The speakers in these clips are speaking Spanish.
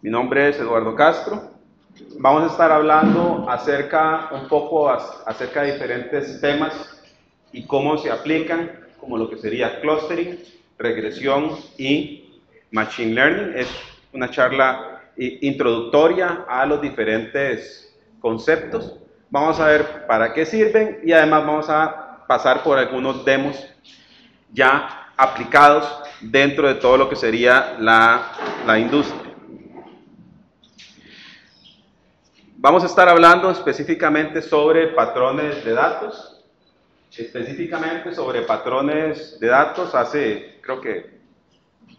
Mi nombre es Eduardo Castro. Vamos a estar hablando un poco acerca de diferentes temas y cómo se aplican, como lo que sería clustering, regresión y machine learning. Es una charla introductoria a los diferentes conceptos. Vamos a ver para qué sirven y además vamos a pasar por algunos demos ya aplicados dentro de todo lo que sería la industria. Vamos a estar hablando específicamente sobre patrones de datos, hace creo que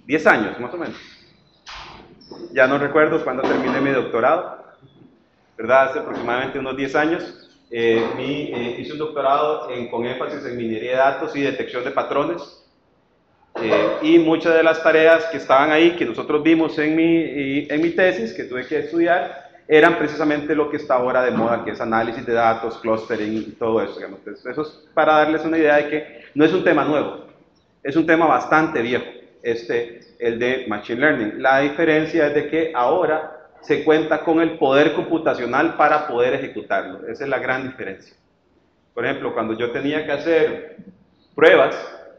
10 años más o menos. Ya no recuerdo cuándo terminé mi doctorado, ¿verdad? Hace aproximadamente unos 10 años. Hice un doctorado con énfasis en minería de datos y detección de patrones. Y muchas de las tareas que estaban ahí, que nosotros vimos en mi tesis, que tuve que estudiar, eran precisamente lo que está ahora de moda, que es análisis de datos, clustering y todo eso. Digamos. Entonces, eso es para darles una idea de que no es un tema nuevo, es un tema bastante viejo, el de Machine Learning. La diferencia es de que ahora se cuenta con el poder computacional para poder ejecutarlo. Esa es la gran diferencia. Por ejemplo, cuando yo tenía que hacer pruebas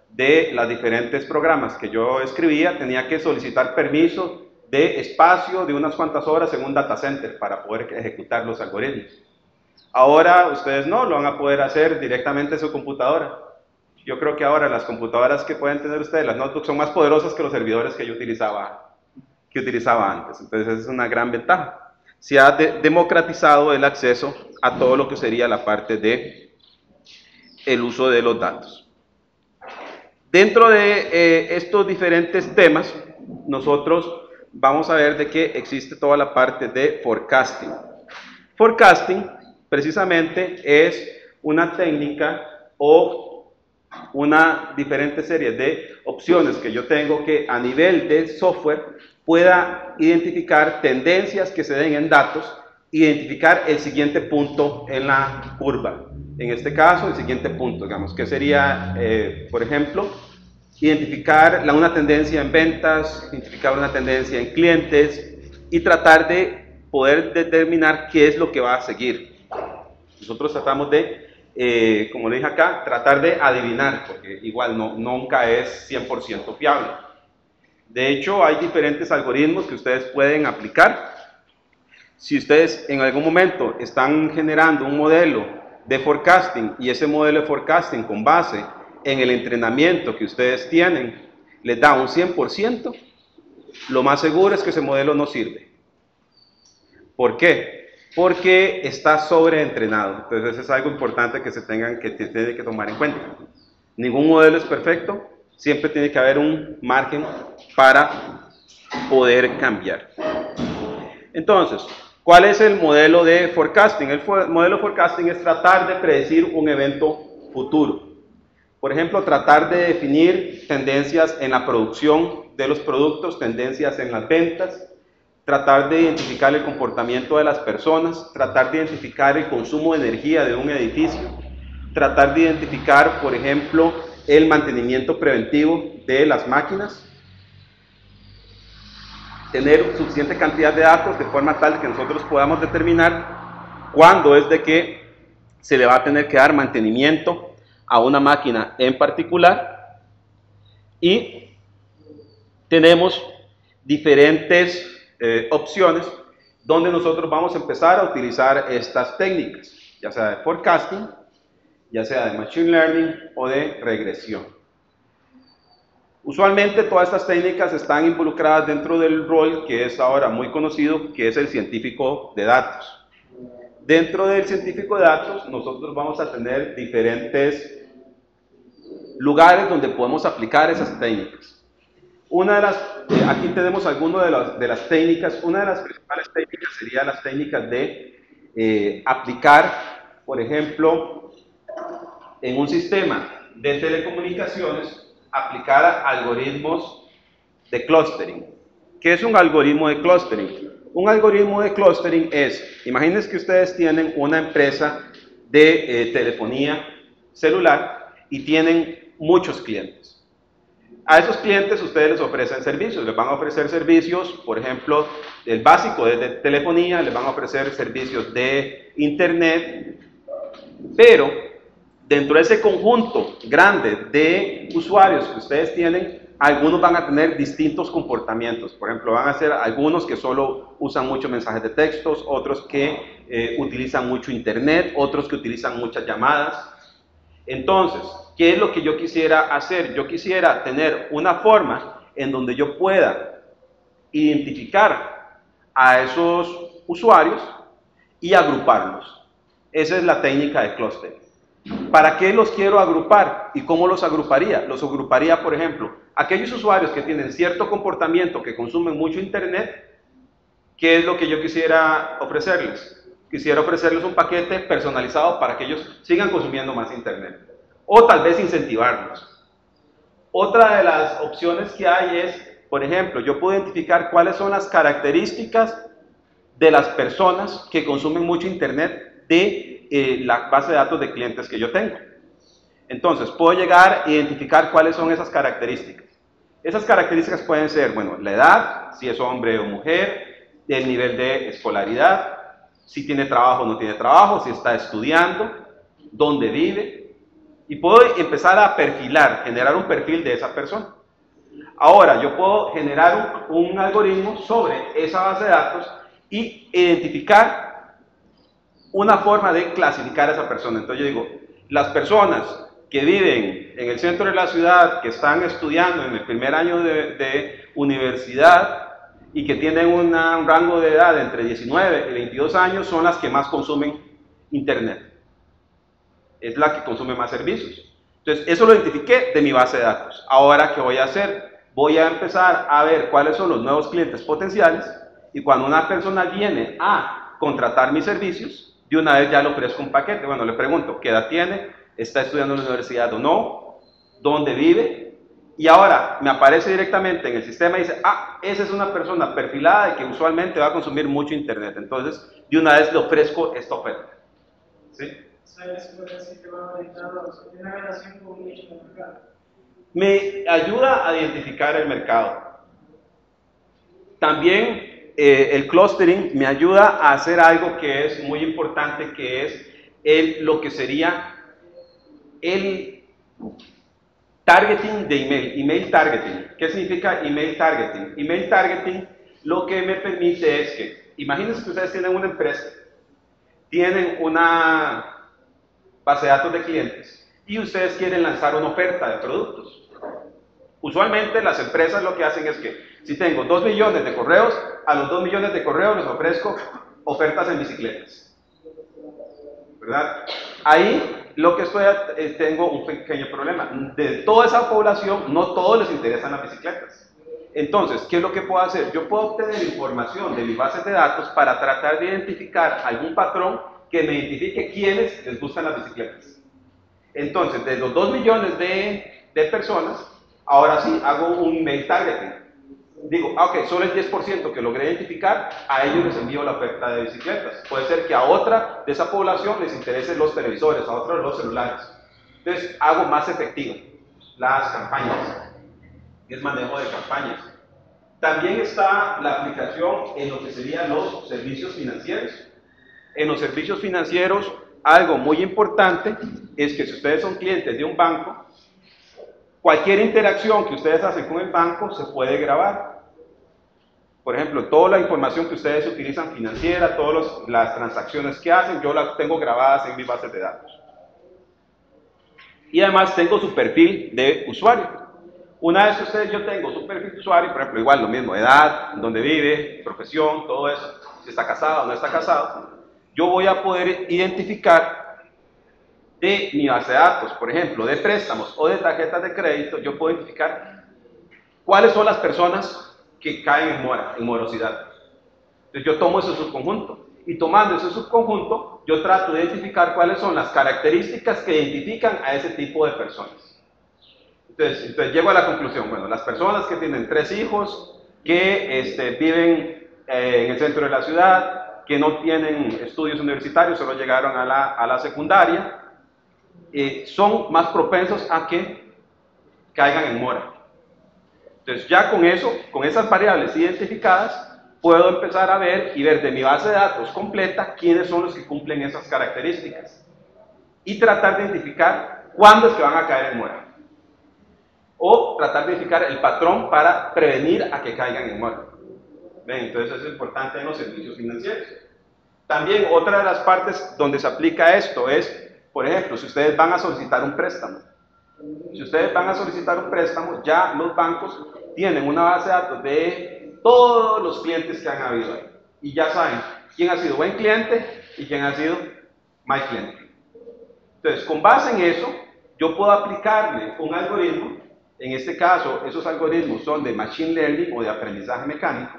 de los diferentes programas que yo escribía, tenía que solicitar permiso de espacio de unas cuantas horas en un data center para poder ejecutar los algoritmos. Ahora ustedes no, lo van a poder hacer directamente en su computadora. Yo creo que ahora las computadoras que pueden tener ustedes, las notebooks, son más poderosas que los servidores que yo utilizaba antes. Entonces esa es una gran ventaja. Se ha democratizado el acceso a todo lo que sería la parte de el uso de los datos. Dentro de estos diferentes temas, nosotros vamos a ver de que existe toda la parte de forecasting. Forecasting, precisamente, es una técnica o una diferente serie de opciones que yo tengo que a nivel de software pueda identificar tendencias que se den en datos, identificar el siguiente punto en la curva. En este caso, el siguiente punto, digamos, que sería, por ejemplo, identificar una tendencia en ventas, identificar una tendencia en clientes y tratar de poder determinar qué es lo que va a seguir. Nosotros tratamos de, como le dije acá, tratar de adivinar, porque igual nunca es 100% fiable. De hecho, hay diferentes algoritmos que ustedes pueden aplicar. Si ustedes en algún momento están generando un modelo de forecasting y ese modelo de forecasting con base en el entrenamiento que ustedes tienen les da un 100%, lo más seguro es que ese modelo no sirve. ¿Por qué? Porque está sobreentrenado. Entonces es algo importante que se tiene que tomar en cuenta. Ningún modelo es perfecto, siempre tiene que haber un margen para poder cambiar. Entonces, ¿cuál es el modelo de forecasting? El modelo de forecasting es tratar de predecir un evento futuro. Por ejemplo, tratar de definir tendencias en la producción de los productos, tendencias en las ventas, tratar de identificar el comportamiento de las personas, tratar de identificar el consumo de energía de un edificio, tratar de identificar, por ejemplo, el mantenimiento preventivo de las máquinas, tener suficiente cantidad de datos de forma tal que nosotros podamos determinar cuándo es de que se le va a tener que dar mantenimiento a una máquina en particular. Y tenemos diferentes opciones donde nosotros vamos a empezar a utilizar estas técnicas, ya sea de forecasting, ya sea de machine learning o de regresión. Usualmente todas estas técnicas están involucradas dentro del rol que es ahora muy conocido, que es el científico de datos. Dentro del científico de datos nosotros vamos a tener diferentes lugares donde podemos aplicar esas técnicas. Aquí tenemos algunas de las técnicas. Una de las principales técnicas sería las técnicas de aplicar, por ejemplo, en un sistema de telecomunicaciones, aplicar algoritmos de clustering. ¿Qué es un algoritmo de clustering? Un algoritmo de clustering es, imagínense que ustedes tienen una empresa de telefonía celular y tienen muchos clientes. A esos clientes ustedes les ofrecen servicios, les van a ofrecer servicios, por ejemplo, el básico de telefonía, les van a ofrecer servicios de internet, pero dentro de ese conjunto grande de usuarios que ustedes tienen, algunos van a tener distintos comportamientos. Por ejemplo, van a ser algunos que solo usan muchos mensajes de textos, otros que utilizan mucho internet, otros que utilizan muchas llamadas. Entonces, ¿qué es lo que yo quisiera hacer? Yo quisiera tener una forma en donde yo pueda identificar a esos usuarios y agruparlos. Esa es la técnica de clustering. ¿Para qué los quiero agrupar y cómo los agruparía? Los agruparía, por ejemplo, aquellos usuarios que tienen cierto comportamiento, que consumen mucho internet. ¿Qué es lo que yo quisiera ofrecerles? Quisiera ofrecerles un paquete personalizado para que ellos sigan consumiendo más internet. O tal vez incentivarlos. Otra de las opciones que hay es, por ejemplo, yo puedo identificar cuáles son las características de las personas que consumen mucho internet de la base de datos de clientes que yo tengo. Entonces, puedo llegar a identificar cuáles son esas características. Esas características pueden ser, bueno, la edad, si es hombre o mujer, el nivel de escolaridad, si tiene trabajo o no tiene trabajo, si está estudiando, dónde vive, y puedo empezar a perfilar, generar un perfil de esa persona. Ahora, yo puedo generar un algoritmo sobre esa base de datos y identificar una forma de clasificar a esa persona. Entonces yo digo, las personas que viven en el centro de la ciudad, que están estudiando en el primer año de universidad, y que tienen un rango de edad entre 19 y 22 años son las que más consumen internet. Es la que consume más servicios. Entonces, eso lo identifiqué de mi base de datos. Ahora, ¿qué voy a hacer? Voy a empezar a ver cuáles son los nuevos clientes potenciales y cuando una persona viene a contratar mis servicios, de una vez ya le ofrezco un paquete. Bueno, le pregunto, ¿qué edad tiene? ¿Está estudiando en la universidad o no? ¿Dónde vive? Y ahora me aparece directamente en el sistema y dice, ah, esa es una persona perfilada y que usualmente va a consumir mucho internet. Entonces, de una vez le ofrezco esta oferta. ¿Sí? ¿Sabes por qué te va orientado? ¿Tiene relación con un nicho de mercado? Me ayuda a identificar el mercado. También el clustering me ayuda a hacer algo que es muy importante, que es lo que sería el targeting de email targeting. ¿Qué significa email targeting? Email targeting lo que me permite es que, imagínense que ustedes tienen una empresa, tienen una base de datos de clientes y ustedes quieren lanzar una oferta de productos. Usualmente las empresas lo que hacen es que si tengo 2 millones de correos, a los 2 millones de correos les ofrezco ofertas en bicicletas. ¿Verdad? Ahí lo que tengo un pequeño problema. De toda esa población, no todos les interesan las bicicletas. Entonces, ¿qué es lo que puedo hacer? Yo puedo obtener información de mis bases de datos para tratar de identificar algún patrón que me identifique quiénes les gustan las bicicletas. Entonces, de los 2 millones de personas, ahora sí hago un email targeting. Digo, ok, solo el 10% que logré identificar, a ellos les envío la oferta de bicicletas. Puede ser que a otra de esa población les interesen los televisores, a otros los celulares. Entonces, hago más efectivo las campañas. Es manejo de campañas. También está la aplicación en lo que serían los servicios financieros. En los servicios financieros, algo muy importante es que si ustedes son clientes de un banco, cualquier interacción que ustedes hacen con el banco se puede grabar. Por ejemplo, toda la información que ustedes utilizan financiera, todas las transacciones que hacen, yo las tengo grabadas en mi base de datos. Y además tengo su perfil de usuario. Una vez que yo tengo su perfil de usuario, por ejemplo, igual lo mismo, edad, dónde vive, profesión, todo eso, si está casado o no está casado, yo voy a poder identificar de mi base de datos, por ejemplo, de préstamos o de tarjetas de crédito, yo puedo identificar cuáles son las personas que caen en morosidad. Entonces yo tomo ese subconjunto y tomando ese subconjunto yo trato de identificar cuáles son las características que identifican a ese tipo de personas. Entonces llego a la conclusión, bueno, las personas que tienen 3 hijos, que viven en el centro de la ciudad, que no tienen estudios universitarios, solo llegaron a la secundaria, son más propensos a que caigan en mora. Entonces ya con eso, con esas variables identificadas, puedo empezar a ver y ver de mi base de datos completa quiénes son los que cumplen esas características y tratar de identificar cuándo es que van a caer en mora, o tratar de identificar el patrón para prevenir a que caigan en mora. ¿Ven? Entonces eso es importante en los servicios financieros. También otra de las partes donde se aplica esto es, por ejemplo, si ustedes van a solicitar un préstamo. Si ustedes van a solicitar un préstamo, ya los bancos tienen una base de datos de todos los clientes que han habido ahí. Y ya saben quién ha sido buen cliente y quién ha sido mal cliente. Entonces, con base en eso, yo puedo aplicarle un algoritmo. En este caso, esos algoritmos son de Machine Learning o de aprendizaje mecánico,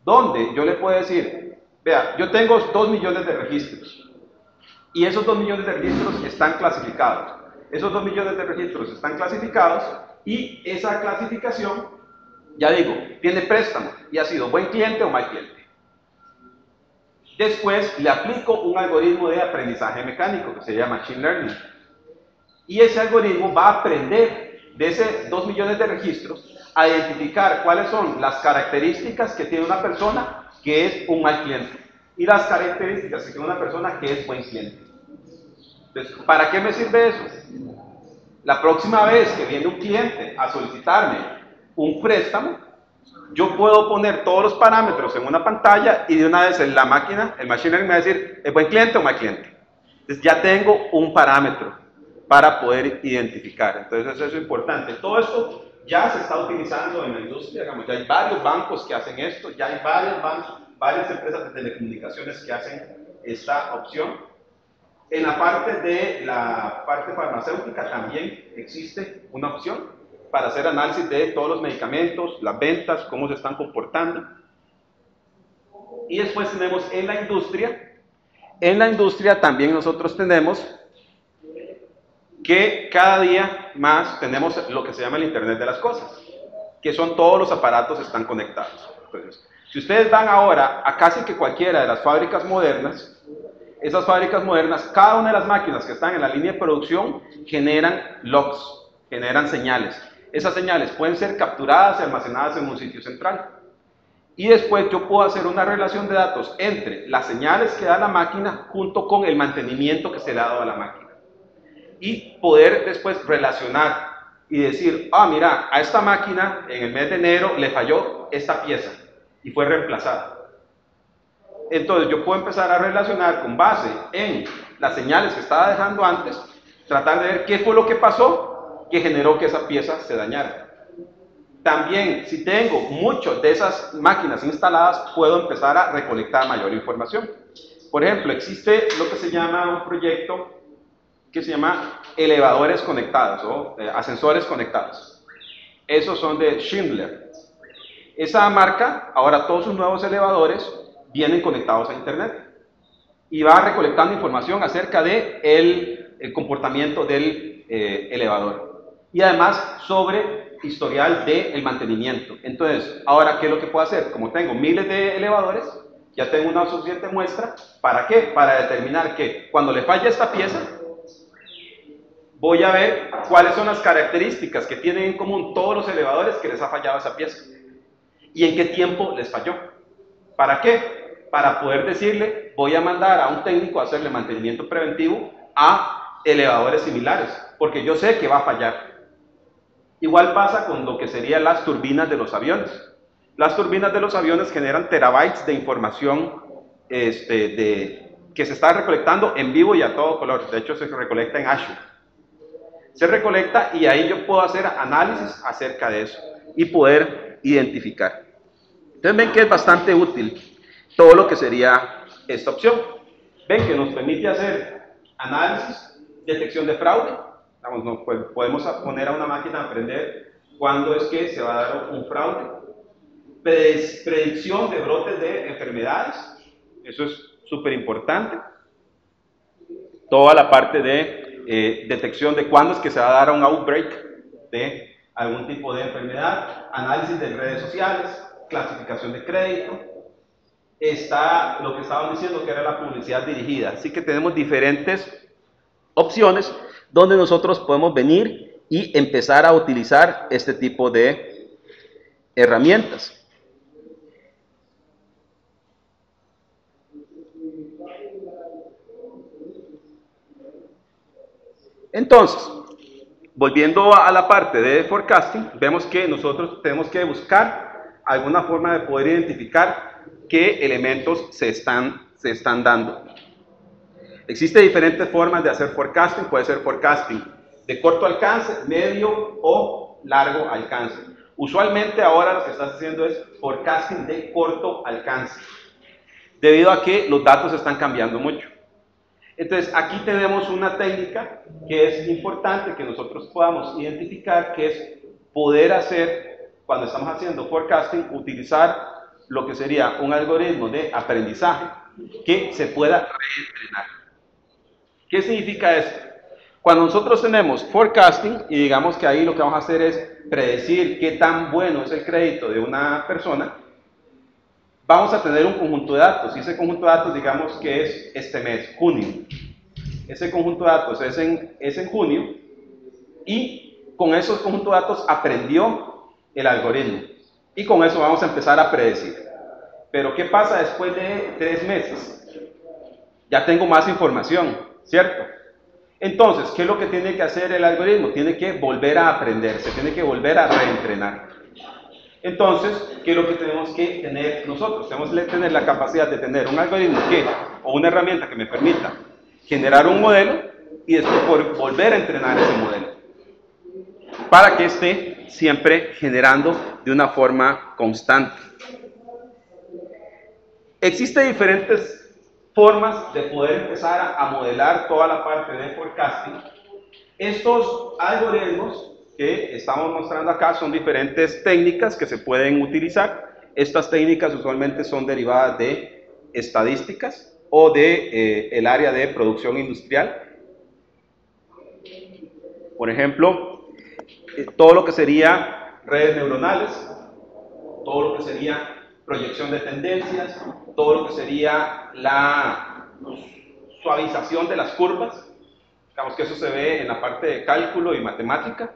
donde yo le puedo decir, vea, yo tengo 2 millones de registros y esos 2 millones de registros están clasificados. Esos 2 millones de registros están clasificados y esa clasificación, ya digo, tiene préstamo y ha sido buen cliente o mal cliente. Después le aplico un algoritmo de aprendizaje mecánico que se llama Machine Learning. Y ese algoritmo va a aprender de esos 2 millones de registros a identificar cuáles son las características que tiene una persona que es un mal cliente y las características que tiene una persona que es buen cliente. Entonces, ¿para qué me sirve eso? La próxima vez que viene un cliente a solicitarme un préstamo, yo puedo poner todos los parámetros en una pantalla y de una vez en la máquina, el Machine Learning me va a decir, ¿es buen cliente o mal cliente? Entonces ya tengo un parámetro para poder identificar. Entonces eso es importante. Todo esto ya se está utilizando en la industria, digamos, ya hay varios bancos que hacen esto, ya hay varios bancos, varias empresas de telecomunicaciones que hacen esta opción. En la parte farmacéutica también existe una opción para hacer análisis de todos los medicamentos, las ventas, cómo se están comportando. Y después tenemos en la industria también nosotros tenemos que cada día más tenemos lo que se llama el Internet de las Cosas, que son todos los aparatos están conectados. Entonces, si ustedes van ahora a casi que cualquiera de las fábricas modernas, esas fábricas modernas, cada una de las máquinas que están en la línea de producción generan logs, generan señales. Esas señales pueden ser capturadas y almacenadas en un sitio central. Y después yo puedo hacer una relación de datos entre las señales que da la máquina junto con el mantenimiento que se le ha dado a la máquina. Y poder después relacionar y decir, ah, mira, a esta máquina en el mes de enero le falló esta pieza y fue reemplazada. Entonces yo puedo empezar a relacionar con base en las señales que estaba dejando antes, tratar de ver qué fue lo que pasó que generó que esa pieza se dañara. También, si tengo muchas de esas máquinas instaladas, puedo empezar a recolectar mayor información. Por ejemplo, existe lo que se llama un proyecto que se llama elevadores conectados o ascensores conectados. Esos son de Schindler. Esa marca, ahora todos sus nuevos elevadores vienen conectados a Internet y va recolectando información acerca de el comportamiento del elevador y además sobre historial del mantenimiento. Entonces, ahora, ¿qué es lo que puedo hacer? Como tengo miles de elevadores, ya tengo una suficiente muestra. ¿Para qué? Para determinar que cuando le falla esta pieza, voy a ver cuáles son las características que tienen en común todos los elevadores que les ha fallado esa pieza y en qué tiempo les falló. ¿Para qué? Para poder decirle, voy a mandar a un técnico a hacerle mantenimiento preventivo a elevadores similares, porque yo sé que va a fallar. Igual pasa con lo que serían las turbinas de los aviones. Las turbinas de los aviones generan terabytes de información que se está recolectando en vivo y a todo color. De hecho, se recolecta en Azure. Se recolecta y ahí yo puedo hacer análisis acerca de eso y poder identificar. Entonces ven que es bastante útil todo lo que sería esta opción. Ven que nos permite hacer análisis, detección de fraude. Vamos, podemos poner a una máquina a aprender cuándo es que se va a dar un fraude. Predicción de brotes de enfermedades. Eso es súper importante. Toda la parte de detección de cuándo es que se va a dar un outbreak de algún tipo de enfermedad. Análisis de redes sociales, clasificación de crédito. Está lo que estaban diciendo que era la publicidad dirigida. Así que tenemos diferentes opciones donde nosotros podemos venir y empezar a utilizar este tipo de herramientas. Entonces, volviendo a la parte de forecasting, vemos que nosotros tenemos que buscar alguna forma de poder identificar qué elementos se están dando. Existen diferentes formas de hacer forecasting. Puede ser forecasting de corto alcance, medio o largo alcance. Usualmente ahora lo que estás haciendo es forecasting de corto alcance, debido a que los datos están cambiando mucho. Entonces, aquí tenemos una técnica que es importante que nosotros podamos identificar, que es poder hacer, cuando estamos haciendo forecasting, utilizar lo que sería un algoritmo de aprendizaje que se pueda reentrenar. ¿Qué significa esto? Cuando nosotros tenemos forecasting y digamos que ahí lo que vamos a hacer es predecir qué tan bueno es el crédito de una persona, vamos a tener un conjunto de datos, y ese conjunto de datos digamos que es este mes, junio. Ese conjunto de datos es en junio, y con esos conjuntos de datos aprendió el algoritmo, y con eso vamos a empezar a predecir. Pero ¿qué pasa después de 3 meses? Ya tengo más información, ¿cierto? Entonces, ¿qué es lo que tiene que hacer el algoritmo? Tiene que volver a aprender, se tiene que volver a reentrenar. Entonces, ¿qué es lo que tenemos que tener nosotros? Tenemos que tener la capacidad de tener un algoritmo o una herramienta que me permita generar un modelo y después volver a entrenar ese modelo para que esté siempre generando de una forma constante. Existen diferentes formas de poder empezar a modelar toda la parte de forecasting. Estos algoritmos que estamos mostrando acá son diferentes técnicas que se pueden utilizar. Estas técnicas usualmente son derivadas de estadísticas o de el área de producción industrial. Por ejemplo, todo lo que sería redes neuronales, todo lo que sería proyección de tendencias, todo lo que sería la suavización de las curvas. Digamos que eso se ve en la parte de cálculo y matemática.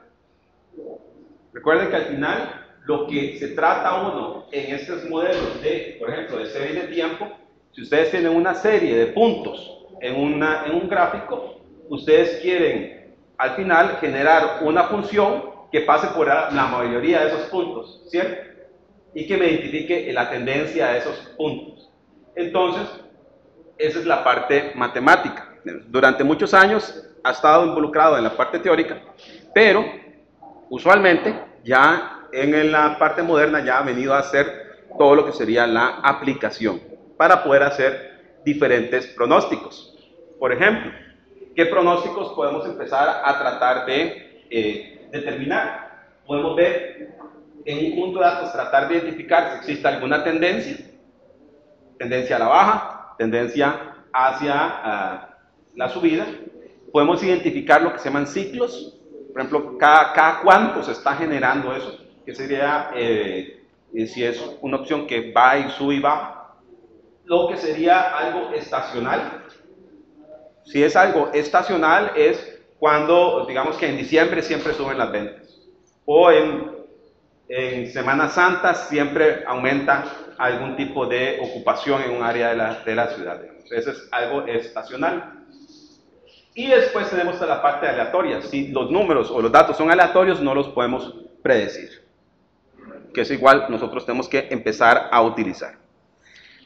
Recuerden que al final lo que se trata uno en estos modelos de, por ejemplo, de serie de tiempo, si ustedes tienen una serie de puntos en un gráfico, ustedes quieren al final generar una función que pase por la mayoría de esos puntos, ¿cierto? Y que me identifique la tendencia a esos puntos. Entonces, esa es la parte matemática. Durante muchos años ha estado involucrado en la parte teórica, pero usualmente ya en la parte moderna ya ha venido a hacer todo lo que sería la aplicación para poder hacer diferentes pronósticos. Por ejemplo, ¿qué pronósticos podemos empezar a tratar de determinar? Podemos ver en un conjunto de datos, tratar de identificar si existe alguna tendencia a la baja, tendencia hacia la subida. Podemos identificar lo que se llaman ciclos. Por ejemplo, cada cuánto se está generando eso, que sería si es una opción que va y sube y baja. Lo que sería algo estacional. Si es algo estacional es cuando, digamos que en diciembre siempre suben las ventas, o en Semana Santa siempre aumenta algún tipo de ocupación en un área de la ciudad. Eso es algo estacional. Y después tenemos la parte aleatoria. Si los números o los datos son aleatorios, no los podemos predecir, que es igual nosotros tenemos que empezar a utilizar.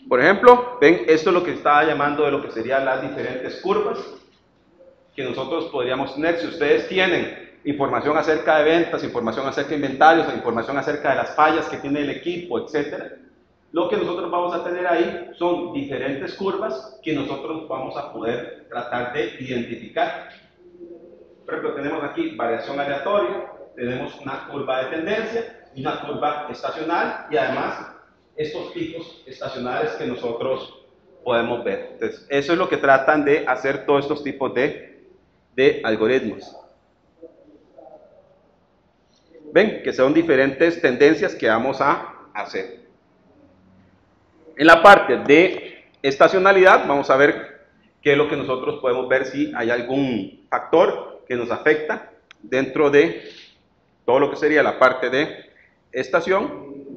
Por ejemplo, ven, esto es lo que estaba llamando de lo que serían las diferentes curvas que nosotros podríamos tener. Si ustedes tienen información acerca de ventas, información acerca de inventarios, información acerca de las fallas que tiene el equipo, etc., lo que nosotros vamos a tener ahí son diferentes curvas que nosotros vamos a poder tratar de identificar. Por ejemplo, tenemos aquí variación aleatoria, tenemos una curva de tendencia y una curva estacional, y además estos picos estacionales que nosotros podemos ver. Entonces, eso es lo que tratan de hacer todos estos tipos de algoritmos. Ven, que son diferentes tendencias que vamos a hacer. En la parte de estacionalidad vamos a ver qué es lo que nosotros podemos ver, si hay algún factor que nos afecta dentro de todo lo que sería la parte de estación.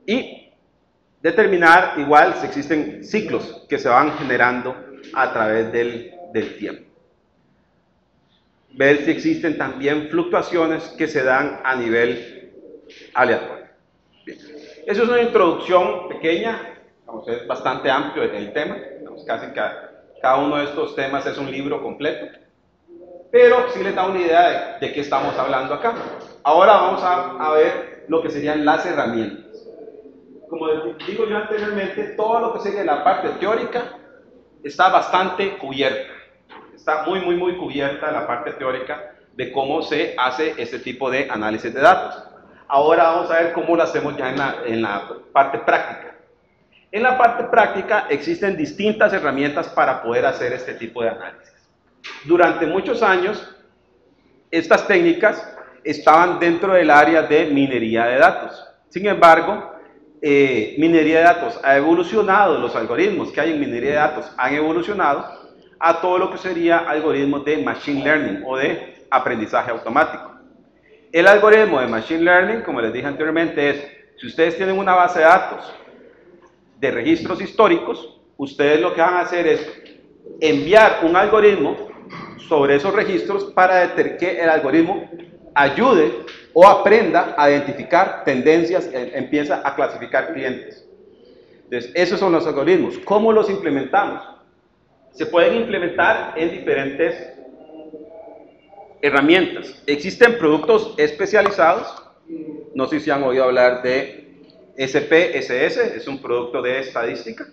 y determinar igual si existen ciclos que se van generando a través del tiempo. Ver si existen también fluctuaciones que se dan a nivel aleatorio. Bien. Eso es una introducción pequeña, es bastante amplio el tema, casi cada uno de estos temas es un libro completo, pero sí les da una idea de qué estamos hablando acá. Ahora vamos a ver lo que serían las herramientas. Como digo yo anteriormente, todo lo que sería la parte teórica está bastante cubierta. Está muy cubierta la parte teórica de cómo se hace este tipo de análisis de datos. Ahora vamos a ver cómo lo hacemos ya en la parte práctica. En la parte práctica existen distintas herramientas para poder hacer este tipo de análisis. Durante muchos años, estas técnicas estaban dentro del área de minería de datos. Sin embargo, minería de datos ha evolucionado, los algoritmos que hay en minería de datos han evolucionado a todo lo que sería algoritmos de machine learning o de aprendizaje automático. El algoritmo de machine learning, como les dije anteriormente, es, si ustedes tienen una base de datos de registros históricos, ustedes lo que van a hacer es enviar un algoritmo sobre esos registros para que el algoritmo ayude o aprenda a identificar tendencias, empieza a clasificar clientes. Entonces, esos son los algoritmos. ¿Cómo los implementamos? Se pueden implementar en diferentes herramientas. Existen productos especializados, no sé si han oído hablar de SPSS, es un producto de estadística,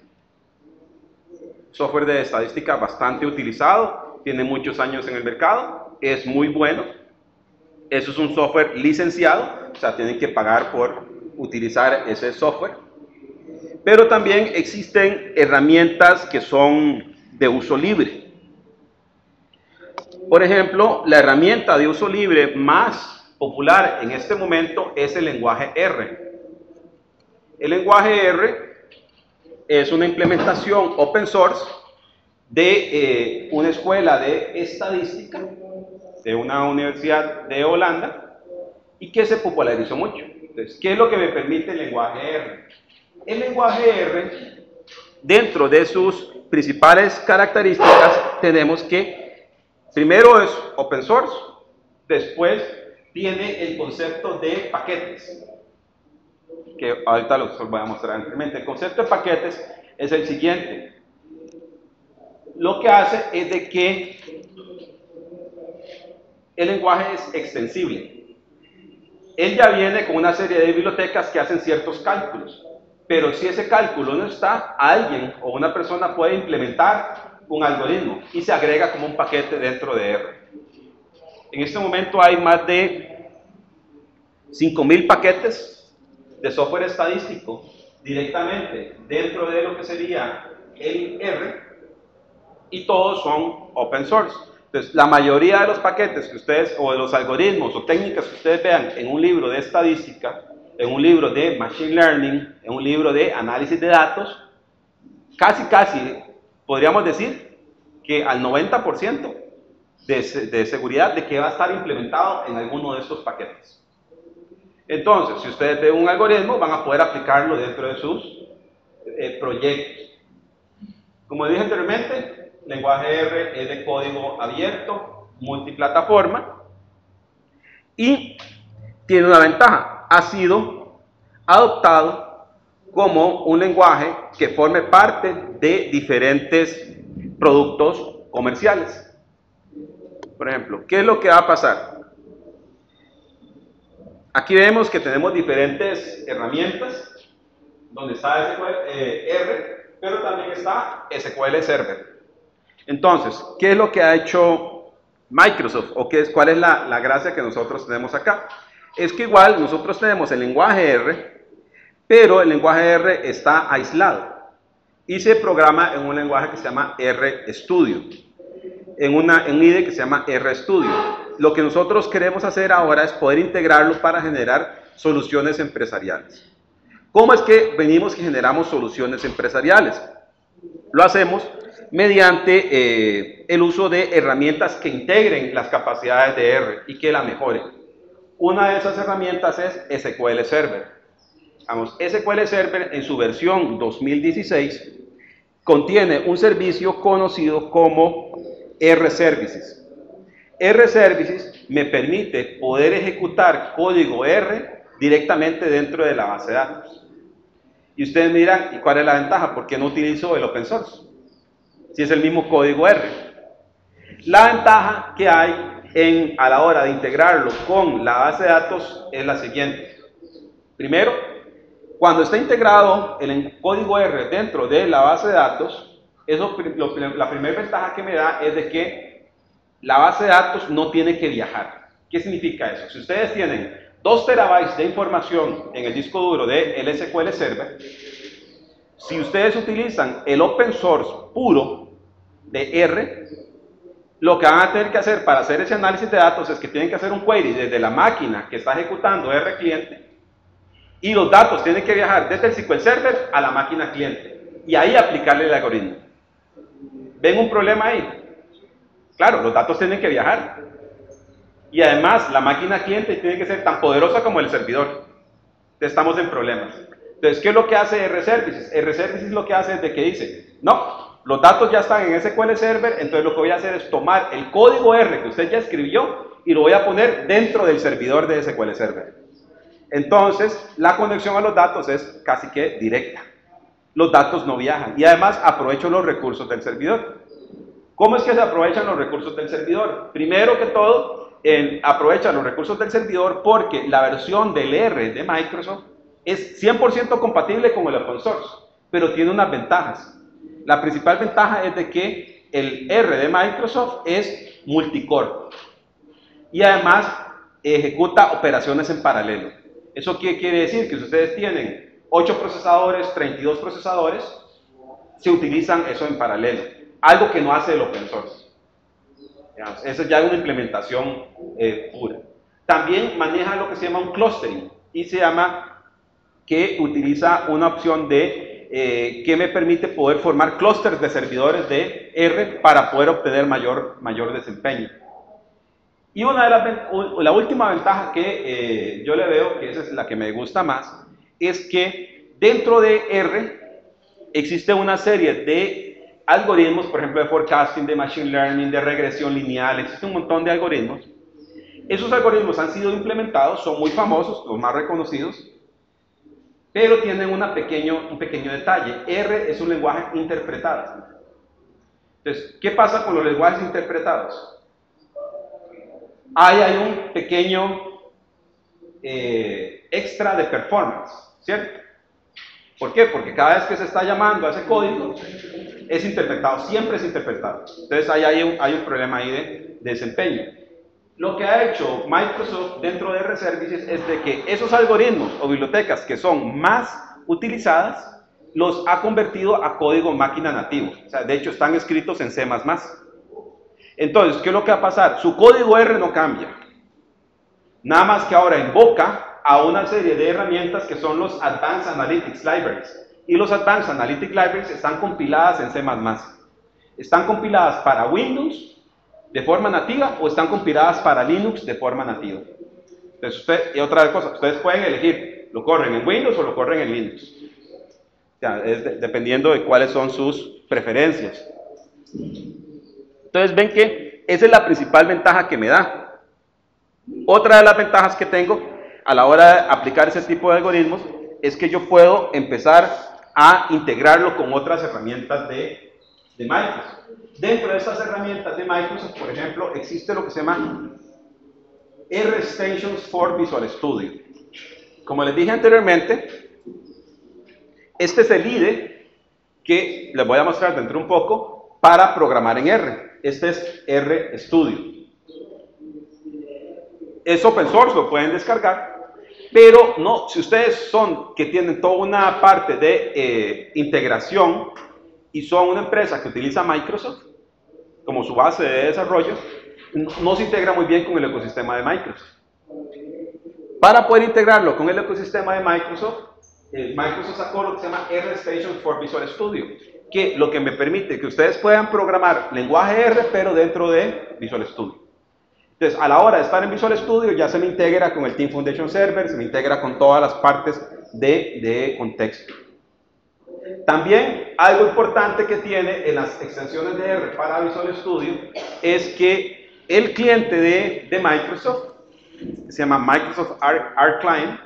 software de estadística bastante utilizado, tiene muchos años en el mercado, es muy bueno. Eso es un software licenciado, o sea, tienen que pagar por utilizar ese software. Pero también existen herramientas que son de uso libre. Por ejemplo, la herramienta de uso libre más popular en este momento es el lenguaje R. El lenguaje R es una implementación open source de una escuela de estadística de una universidad de Holanda y que se popularizó mucho. Entonces, ¿qué es lo que me permite el lenguaje R? El lenguaje R, dentro de sus principales características, tenemos que primero es open source, después tiene el concepto de paquetes, que ahorita los voy a mostrar anteriormente. El concepto de paquetes es el siguiente. Lo que hace es de que el lenguaje es extensible. Él ya viene con una serie de bibliotecas que hacen ciertos cálculos, pero si ese cálculo no está, alguien o una persona puede implementar un algoritmo y se agrega como un paquete dentro de R. En este momento hay más de 5.000 paquetes de software estadístico directamente dentro de lo que sería el R y todos son open source. Entonces, la mayoría de los paquetes que ustedes, o de los algoritmos o técnicas que ustedes vean en un libro de estadística, en un libro de machine learning, en un libro de análisis de datos, casi podríamos decir que al 90% de seguridad de que va a estar implementado en alguno de estos paquetes. Entonces, si ustedes ven un algoritmo, van a poder aplicarlo dentro de sus proyectos. Como dije anteriormente, lenguaje R es de código abierto, multiplataforma, y tiene una ventaja: ha sido adoptado como un lenguaje que forme parte de diferentes productos comerciales. Por ejemplo, ¿qué es lo que va a pasar? Aquí vemos que tenemos diferentes herramientas, donde está SQL, R, pero también está SQL Server. Entonces, ¿qué es lo que ha hecho Microsoft? ¿O cuál es la gracia que nosotros tenemos acá? Es que igual nosotros tenemos el lenguaje R, pero el lenguaje R está aislado y se programa en un lenguaje que se llama RStudio, en un IDE que se llama RStudio. Lo que nosotros queremos hacer ahora es poder integrarlo para generar soluciones empresariales. ¿Cómo es que venimos y generamos soluciones empresariales? Lo hacemos mediante el uso de herramientas que integren las capacidades de R y que la mejoren. Una de esas herramientas es SQL Server. Vamos, SQL Server en su versión 2016 contiene un servicio conocido como R-Services. R-Services me permite poder ejecutar código R directamente dentro de la base de datos. Y ustedes miran, ¿y cuál es la ventaja? ¿Por qué no utilizo el open source? Si es el mismo código R. La ventaja que hay a la hora de integrarlo con la base de datos es la siguiente. Primero, cuando está integrado el código R dentro de la base de datos, la primera ventaja que me da es de que la base de datos no tiene que viajar. ¿Qué significa eso? Si ustedes tienen 2 terabytes de información en el disco duro del SQL Server, si ustedes utilizan el open source puro de R, lo que van a tener que hacer para hacer ese análisis de datos es que tienen que hacer un query desde la máquina que está ejecutando R cliente, y los datos tienen que viajar desde el SQL Server a la máquina cliente y ahí aplicarle el algoritmo. ¿Ven un problema ahí? Claro, los datos tienen que viajar y además la máquina cliente tiene que ser tan poderosa como el servidor. Entonces estamos en problemas. Entonces, ¿qué es lo que hace R-Services? R-Services lo que hace es de que dice, no, los datos ya están en SQL Server, entonces lo que voy a hacer es tomar el código R que usted ya escribió y lo voy a poner dentro del servidor de SQL Server. Entonces, la conexión a los datos es casi que directa. Los datos no viajan y además aprovecho los recursos del servidor. ¿Cómo es que se aprovechan los recursos del servidor? Primero que todo, aprovecha los recursos del servidor porque la versión del R de Microsoft es 100% compatible con el open source, pero tiene unas ventajas. La principal ventaja es de que el R de Microsoft es multicore y además ejecuta operaciones en paralelo. ¿Eso qué quiere decir? Que si ustedes tienen 8 procesadores, 32 procesadores, se utilizan eso en paralelo. Algo que no hace el open source. Esa ya es una implementación pura. También maneja lo que se llama un clustering y se llama que utiliza una opción de que me permite poder formar clústeres de servidores de R para poder obtener mayor desempeño. Y la última ventaja que yo le veo, que esa es la que me gusta más, es que dentro de R existe una serie de algoritmos, por ejemplo de forecasting, de machine learning, de regresión lineal, existe un montón de algoritmos. Esos algoritmos han sido implementados, son muy famosos, los más reconocidos, pero tienen un pequeño detalle. R es un lenguaje interpretado. Entonces, ¿qué pasa con los lenguajes interpretados? Ahí hay un pequeño extra de performance, ¿cierto? ¿Por qué? Porque cada vez que se está llamando a ese código, es interpretado, siempre es interpretado. Entonces ahí hay un problema ahí de desempeño. Lo que ha hecho Microsoft dentro de R-Services es de que esos algoritmos o bibliotecas que son más utilizadas, los ha convertido a código máquina nativo. O sea, de hecho están escritos en C++. Entonces, ¿qué es lo que va a pasar? Su código R no cambia. Nada más que ahora invoca a una serie de herramientas que son los Advanced Analytics Libraries. Y los Advanced Analytics Libraries están compiladas en C++. Están compiladas para Windows de forma nativa o están compiladas para Linux de forma nativa. Entonces, y otra cosa, ustedes pueden elegir, ¿lo corren en Windows o lo corren en Linux? O sea, dependiendo de cuáles son sus preferencias. Entonces ven que esa es la principal ventaja que me da. Otra de las ventajas que tengo a la hora de aplicar ese tipo de algoritmos es que yo puedo empezar a integrarlo con otras herramientas de Microsoft. Dentro de estas herramientas de Microsoft, por ejemplo, existe lo que se llama R Extensions for Visual Studio. Como les dije anteriormente, este es el IDE que les voy a mostrar dentro de un poco para programar en R. Este es RStudio. Es open source, lo pueden descargar, pero no, si ustedes son que tienen toda una parte de integración y son una empresa que utiliza Microsoft como su base de desarrollo, no se integra muy bien con el ecosistema de Microsoft. Para poder integrarlo con el ecosistema de Microsoft, Microsoft sacó lo que se llama RStation for Visual Studio, que lo que me permite que ustedes puedan programar lenguaje R, pero dentro de Visual Studio. Entonces, a la hora de estar en Visual Studio, ya se me integra con el Team Foundation Server, se me integra con todas las partes de contexto. También algo importante que tiene en las extensiones de R para Visual Studio es que el cliente de Microsoft, se llama Microsoft Art Client,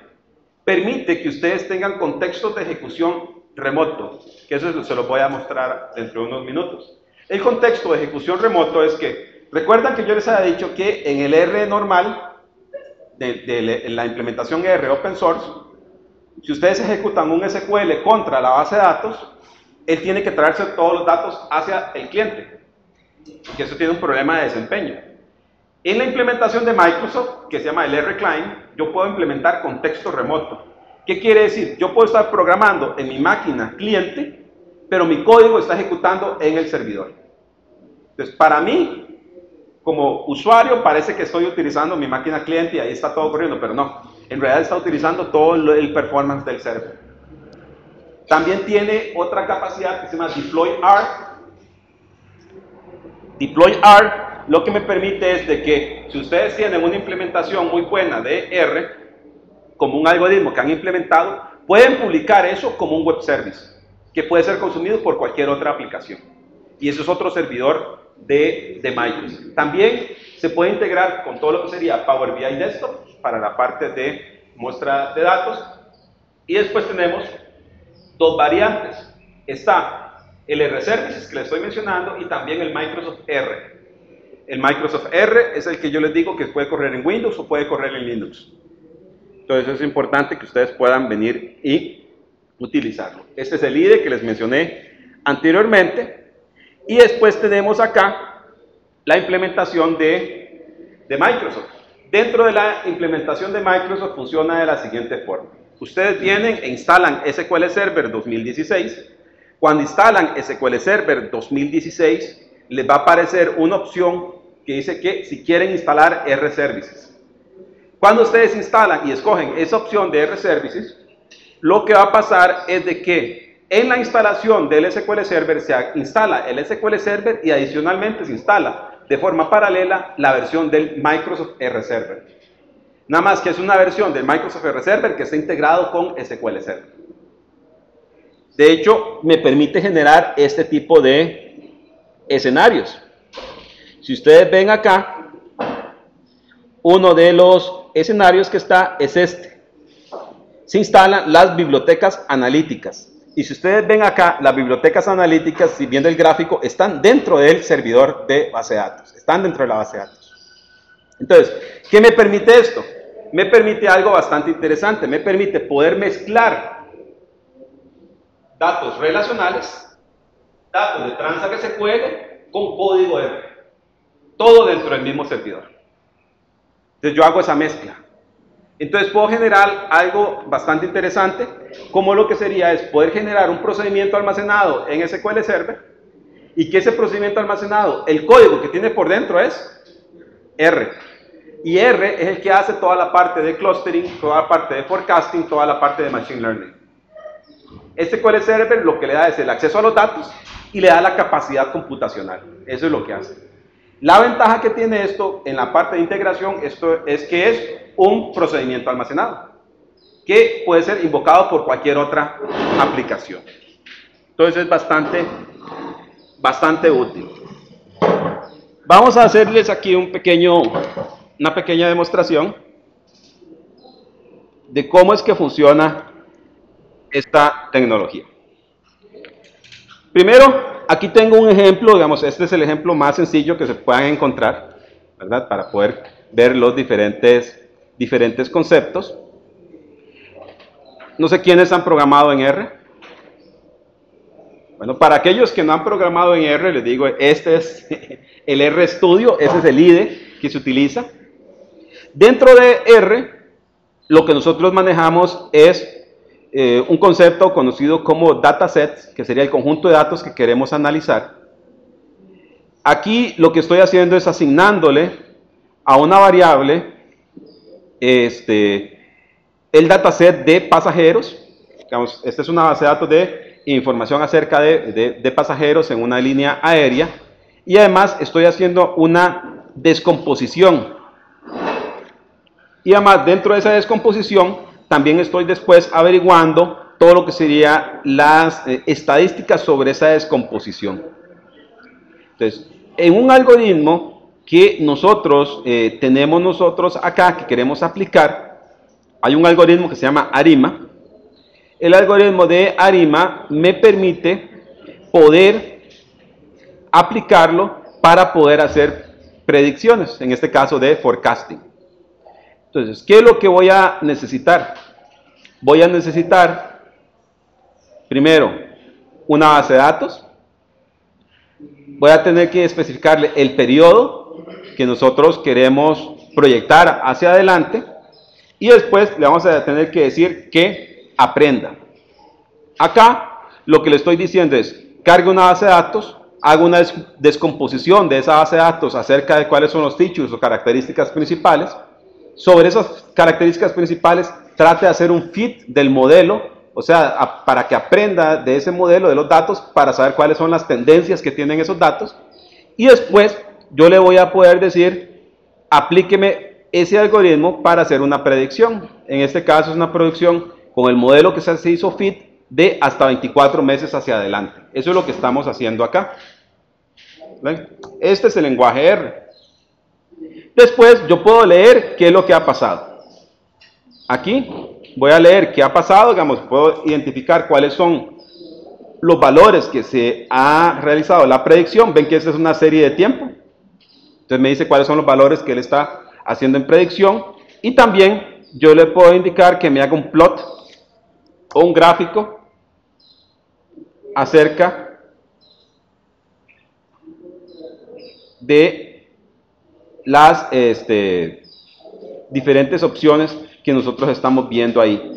permite que ustedes tengan contextos de ejecución remoto, que eso se lo voy a mostrar dentro de unos minutos. El contexto de ejecución remoto es que, recuerdan que yo les había dicho que en el R normal, en la implementación R Open Source, si ustedes ejecutan un SQL contra la base de datos, él tiene que traerse todos los datos hacia el cliente, porque eso tiene un problema de desempeño. En la implementación de Microsoft, que se llama el R Client, yo puedo implementar contexto remoto. ¿Qué quiere decir? Yo puedo estar programando en mi máquina cliente, pero mi código está ejecutando en el servidor. Entonces, para mí, como usuario, parece que estoy utilizando mi máquina cliente y ahí está todo corriendo, pero no. En realidad está utilizando todo el performance del server. También tiene otra capacidad que se llama Deploy R. Deploy R lo que me permite es de que si ustedes tienen una implementación muy buena de R, como un algoritmo que han implementado, pueden publicar eso como un web service, que puede ser consumido por cualquier otra aplicación. Y eso es otro servidor de Microsoft. También se puede integrar con todo lo que sería Power BI Desktop para la parte de muestra de datos. Y después tenemos dos variantes. Está el R Services que les estoy mencionando y también el Microsoft R. El Microsoft R es el que yo les digo que puede correr en Windows o puede correr en Linux. Entonces es importante que ustedes puedan venir y utilizarlo. Este es el IDE que les mencioné anteriormente. Y después tenemos acá la implementación de Microsoft. Dentro de la implementación de Microsoft funciona de la siguiente forma. Ustedes vienen e instalan SQL Server 2016. Cuando instalan SQL Server 2016, les va a aparecer una opción que dice que si quieren instalar R Services. Cuando ustedes instalan y escogen esa opción de R Services, lo que va a pasar es de que en la instalación del SQL Server se instala el SQL Server y adicionalmente se instala de forma paralela la versión del Microsoft R Server. Nada más que es una versión del Microsoft R Server que está integrado con SQL Server. De hecho, me permite generar este tipo de escenarios. Si ustedes ven acá, uno de los escenarios que está es este. Se instalan las bibliotecas analíticas. Y si ustedes ven acá, las bibliotecas analíticas, si viendo el gráfico, están dentro del servidor de base de datos. Están dentro de la base de datos. Entonces, ¿qué me permite esto? Me permite algo bastante interesante. Me permite poder mezclar datos relacionales, datos de Transact SQL con código R. Todo dentro del mismo servidor. Entonces yo hago esa mezcla. Entonces puedo generar algo bastante interesante, como lo que sería es poder generar un procedimiento almacenado en SQL Server, y que ese procedimiento almacenado, el código que tiene por dentro es R. Y R es el que hace toda la parte de clustering, toda la parte de forecasting, toda la parte de machine learning. SQL Server lo que le da es el acceso a los datos y le da la capacidad computacional. Eso es lo que hace. La ventaja que tiene esto en la parte de integración es que es un procedimiento almacenado que puede ser invocado por cualquier otra aplicación. Entonces es bastante útil. Vamos a hacerles aquí una pequeña demostración de cómo es que funciona esta tecnología. Primero, aquí tengo un ejemplo, digamos, este es el ejemplo más sencillo que se puedan encontrar, ¿verdad? Para poder ver los diferentes conceptos. No sé quiénes han programado en R. Bueno, para aquellos que no han programado en R, les digo, este es el R Studio, ese es el IDE que se utiliza. Dentro de R, lo que nosotros manejamos es un concepto conocido como datasets, que sería el conjunto de datos que queremos analizar. Aquí lo que estoy haciendo es asignándole a una variable el dataset de pasajeros. Digamos, esta es una base de datos de información acerca de pasajeros en una línea aérea, y además estoy haciendo una descomposición. Y además dentro de esa descomposición también estoy después averiguando todo lo que sería las estadísticas sobre esa descomposición. Entonces, en un algoritmo que nosotros tenemos nosotros acá, que queremos aplicar, hay un algoritmo que se llama ARIMA. El algoritmo de ARIMA me permite poder aplicarlo para poder hacer predicciones, en este caso de forecasting. Entonces, ¿qué es lo que voy a necesitar? Voy a necesitar, primero, una base de datos. Voy a tener que especificarle el periodo que nosotros queremos proyectar hacia adelante. Y después le vamos a tener que decir que aprenda. Acá, lo que le estoy diciendo es, cargue una base de datos, haga una descomposición de esa base de datos acerca de cuáles son los features o características principales. Sobre esas características principales, trate de hacer un fit del modelo, o sea, para que aprenda de ese modelo, de los datos, para saber cuáles son las tendencias que tienen esos datos. Y después, yo le voy a poder decir, aplíqueme ese algoritmo para hacer una predicción. En este caso es una predicción con el modelo que se hizo fit de hasta 24 meses hacia adelante. Eso es lo que estamos haciendo acá. ¿Ven? Este es el lenguaje R. Después yo puedo leer qué es lo que ha pasado. Aquí voy a leer qué ha pasado, digamos, puedo identificar cuáles son los valores que se ha realizado la predicción. Ven que esta es una serie de tiempo. Entonces me dice cuáles son los valores que él está haciendo en predicción. Y también yo le puedo indicar que me haga un plot o un gráfico acerca de las diferentes opciones que nosotros estamos viendo ahí.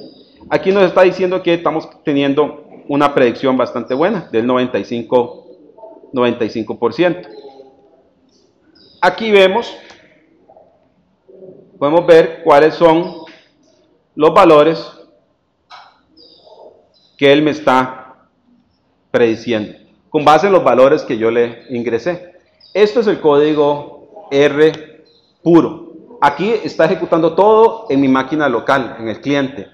Aquí nos está diciendo que estamos teniendo una predicción bastante buena, del 95%. Aquí podemos ver cuáles son los valores que él me está prediciendo, con base en los valores que yo le ingresé. Esto es el código R puro. Aquí está ejecutando todo en mi máquina local, en el cliente.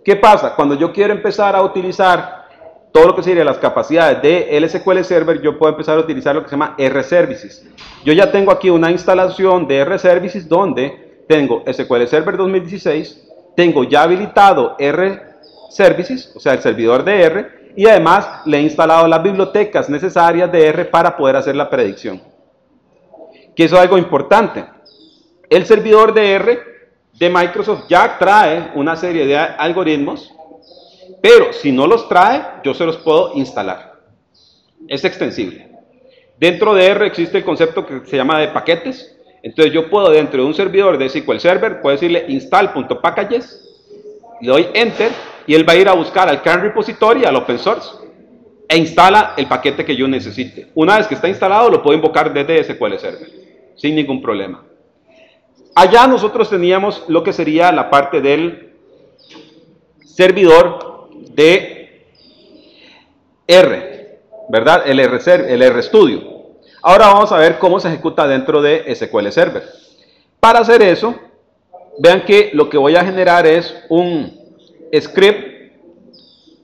¿Qué pasa? Cuando yo quiero empezar a utilizar todo lo que sería las capacidades de SQL Server, yo puedo empezar a utilizar lo que se llama R-Services. Yo ya tengo aquí una instalación de R-Services donde tengo SQL Server 2016, tengo ya habilitado R-Services, o sea, el servidor de R, y además le he instalado las bibliotecas necesarias de R para poder hacer la predicción. Que eso es algo importante. El servidor de R de Microsoft ya trae una serie de algoritmos, pero si no los trae, yo se los puedo instalar. Es extensible. Dentro de R existe el concepto que se llama de paquetes. Entonces yo puedo, dentro de un servidor de SQL Server, puedo decirle install.packages, le doy enter y él va a ir a buscar al Kern Repository, al Open Source, e instala el paquete que yo necesite. Una vez que está instalado, lo puedo invocar desde SQL Server, sin ningún problema. Allá nosotros teníamos lo que sería la parte del servidor de R, ¿verdad? El RStudio. Ahora vamos a ver cómo se ejecuta dentro de SQL Server. Para hacer eso, vean que lo que voy a generar es un script.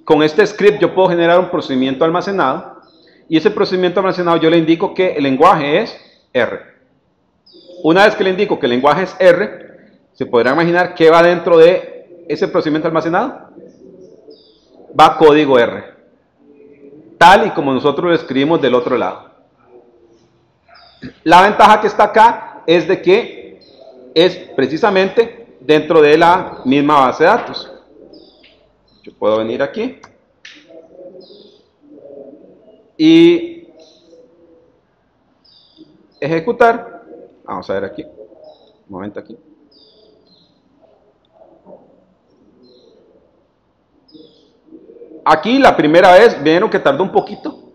Con este script yo puedo generar un procedimiento almacenado, y ese procedimiento almacenado yo le indico que el lenguaje es R. Una vez que le indico que el lenguaje es R, se podrá imaginar qué va dentro de ese procedimiento almacenado. Va código R, tal y como nosotros lo escribimos del otro lado. La ventaja que está acá es de que es precisamente dentro de la misma base de datos. Yo puedo venir aquí y ejecutar. Vamos a ver aquí, un momento aquí. Aquí la primera vez, vieron que tardó un poquito.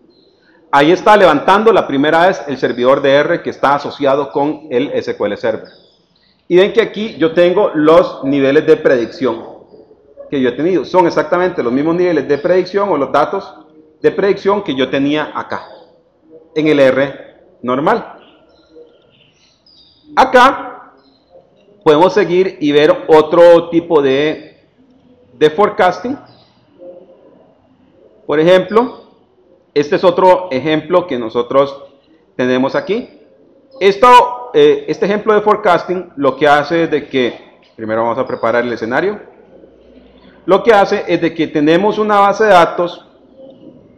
Ahí está levantando la primera vez el servidor de R que está asociado con el SQL Server. Y ven que aquí yo tengo los niveles de predicción que yo he tenido. Son exactamente los mismos niveles de predicción o los datos de predicción que yo tenía acá, en el R normal. Acá podemos seguir y ver otro tipo de forecasting. Por ejemplo, este es otro ejemplo que nosotros tenemos aquí. Este ejemplo de forecasting lo que hace es de que, primero vamos a preparar el escenario, lo que hace es de que tenemos una base de datos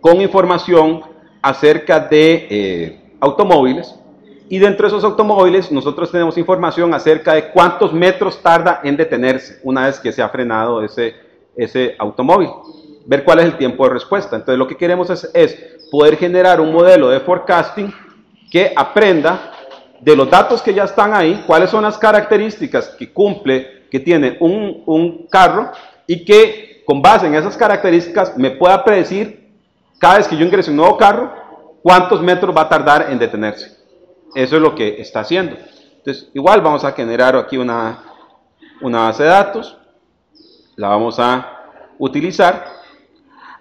con información acerca de automóviles, y dentro de esos automóviles nosotros tenemos información acerca de cuántos metros tarda en detenerse una vez que se ha frenado ese automóvil, ver cuál es el tiempo de respuesta. Entonces lo que queremos es poder generar un modelo de forecasting que aprenda de los datos que ya están ahí, cuáles son las características que tiene un carro, y que con base en esas características me pueda predecir cada vez que yo ingrese un nuevo carro cuántos metros va a tardar en detenerse. Eso es lo que está haciendo. Entonces igual vamos a generar aquí una base de datos, la vamos a utilizar.